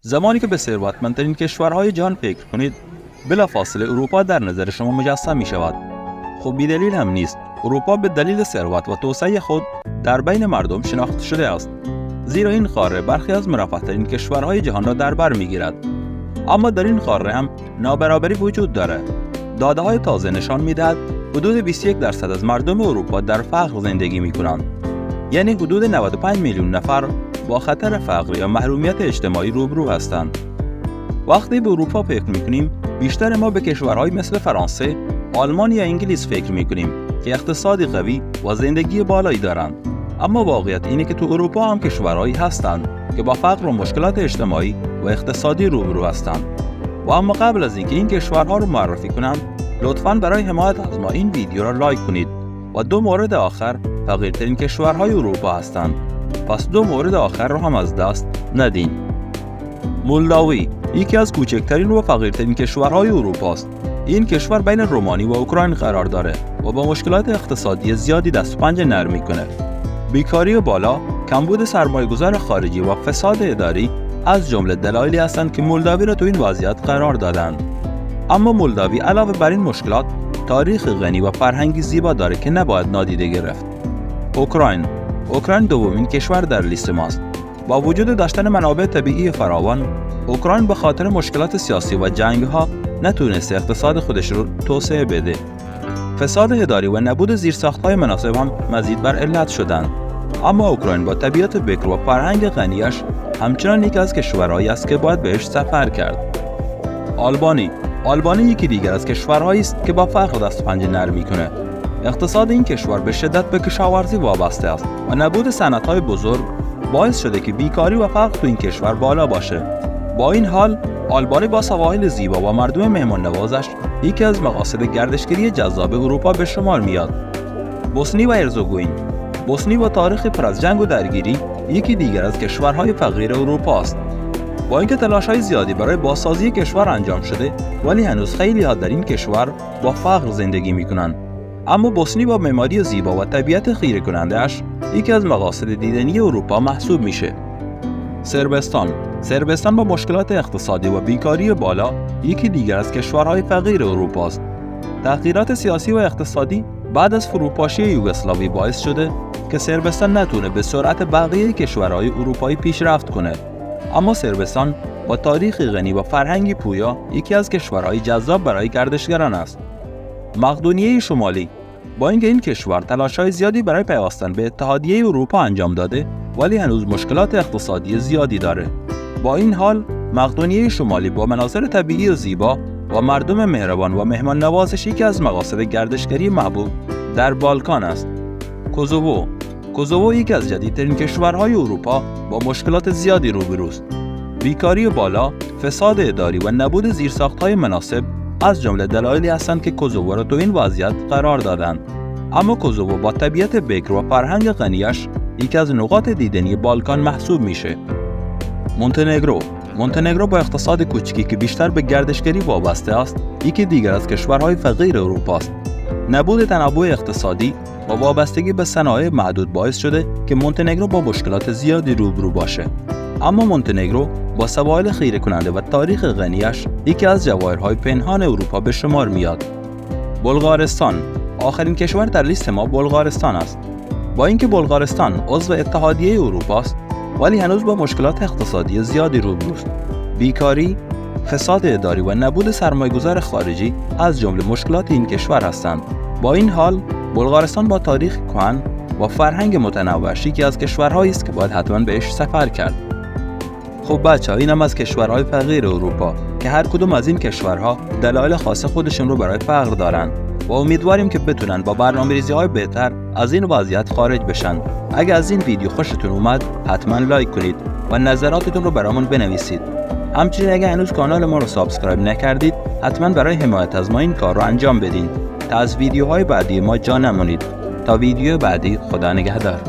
زمانی که به ثروتمندترین کشورهای جهان فکر کنید، بلافاصله اروپا در نظر شما مجسم می شود. خب بی‌دلیل هم نیست. اروپا به دلیل ثروت و توسعه خود در بین مردم شناخته شده است، زیرا این قاره برخی از مرفه‌ترین کشورهای جهان را در بر می‌گیرد. اما در این قاره هم نابرابری وجود دارد. داده‌های تازه نشان می‌دهد حدود 21% از مردم اروپا در فقر زندگی می‌کنند. یعنی حدود 95 میلیون نفر با خطر فقر یا محرومیت اجتماعی روبرو هستند. وقتی به اروپا فکر می‌کنیم، بیشتر ما به کشورهای مثل فرانسه، آلمان یا انگلیس فکر می‌کنیم که اقتصادی قوی و زندگی بالایی دارند. اما واقعیت اینه که تو اروپا هم کشورهایی هستند که با فقر و مشکلات اجتماعی و اقتصادی روبرو هستند. و اما قبل از اینکه این کشورها رو معرفی کنم، لطفاً برای حمایت از ما این ویدیو را لایک کنید. و دو مورد آخر فقیرترین کشورهای اروپا هستند. پس دو مورد آخر رو هم از دست ندین. مولداوی یکی از کوچکترین و فقیرترین کشورهای اروپا است. این کشور بین رومانی و اوکراین قرار داره و با مشکلات اقتصادی زیادی دست و پنجه نرم میکنه. بیکاری بالا، کمبود سرمایه‌گذار خارجی و فساد اداری از جمله دلایلی هستند که مولداوی را تو این وضعیت قرار دادند. اما مولداوی علاوه بر این مشکلات، تاریخ غنی و فرهنگی زیبا داره که نباید نادیده گرفت. اوکراین دومین کشور در لیست ماست. با وجود داشتن منابع طبیعی فراوان، اوکراین به خاطر مشکلات سیاسی و جنگ‌ها نتونسته اقتصاد خودش رو توسعه بده. فساد اداری و نبود زیرساخت‌های مناسب هم مزید بر علت شدند. اما اوکراین با طبیعت بکر و فرهنگ غنیش همچنان یکی از کشورهایی است که باید بهش سفر کرد. آلبانی یکی دیگر از کشورهایی است که با فقر دست و پنجه نرم می‌کنه. اقتصاد این کشور به شدت به کشاورزی وابسته است و نبود صنعت‌های بزرگ باعث شده که بیکاری و فقر تو این کشور بالا باشه. با این حال، آلبانی با سواحل زیبا و مردم مهمان نوازش یکی از مقاصد گردشگری جذاب اروپا به شمار میاد. بوسنی و هرزگوین با تاریخ پر از جنگ و درگیری یکی دیگر از کشورهای فقیر اروپا است. با اینکه تلاش‌های زیادی برای بازسازی کشور انجام شده، ولی هنوز خیلی‌ها در این کشور با فقر زندگی می‌کنند. اما بوسنی با معماری زیبا و طبیعت خیره کننده‌اش یکی از مقاصد دیدنی اروپا محسوب میشه. صربستان با مشکلات اقتصادی و بیکاری بالا یکی دیگر از کشورهای فقیر اروپا است. تغییرات سیاسی و اقتصادی بعد از فروپاشی یوگسلاوی باعث شده که صربستان نتونه به سرعت بقیه کشورهای اروپایی پیشرفت کنه. اما صربستان با تاریخی غنی و فرهنگی پویا یکی از کشورهای جذاب برای گردشگران است. مقدونیه شمالی با اینکه این کشور تلاش‌های زیادی برای پیوستن به اتحادیه اروپا انجام داده، ولی هنوز مشکلات اقتصادی زیادی داره. با این حال، مقدونیه شمالی با مناظر طبیعی و زیبا و مردم مهربان و مهمان نوازش یکی از مقاصد گردشگری محبوب در بالکان است. کوزوو یکی از جدیدترین کشورهای اروپا با مشکلات زیادی روبروست. بیکاری بالا، فساد اداری و نبود زیرساخت‌های مناسب از جمله دلایلی هستند که کوزوو را تو این وضعیت قرار دادند. اما کوزوو با طبیعت بکر و فرهنگ غنیش یکی از نقاط دیدنی بالکان محسوب میشه. مونتنگرو با اقتصاد کوچکی که بیشتر به گردشگری وابسته است، یکی دیگر از کشورهای فقیر اروپا است. نبود تنوع اقتصادی و وابستگی به صنایع محدود باعث شده که مونتنگرو با مشکلات زیادی روبرو باشه. اما مونتنگرو با سواحل خیره کننده و تاریخ غنیش یکی از جواهرهای پنهان اروپا به شمار میاد. بلغارستان آخرین کشور در لیست ما بلغارستان است. با اینکه بلغارستان عضو اتحادیه اروپا است، ولی هنوز با مشکلات اقتصادی زیادی روبروست. بیکاری، فساد اداری و نبود سرمایه‌گذار خارجی از جمله مشکلات این کشور هستند. با این حال، بلغارستان با تاریخ کهن و فرهنگ متنوعش یکی از کشورهایی است که باید حتما بهش سفر کرد. خب بچه‌ها، اینم از کشورهای فقیر اروپا که هر کدوم از این کشورها دلایل خاص خودشون رو برای فقر دارن و امیدواریم که بتونن با برنامه‌ریزی‌های بهتر از این وضعیت خارج بشن. اگه از این ویدیو خوشتون اومد، حتما لایک کنید و نظراتتون رو برامون بنویسید. همچنین اگه هنوز کانال ما رو سابسکرایب نکردید، حتما برای حمایت از ما این کار رو انجام بدین تا از ویدیوهای بعدی ما جا نمونید. تا ویدیو بعدی، خدا نگهدار.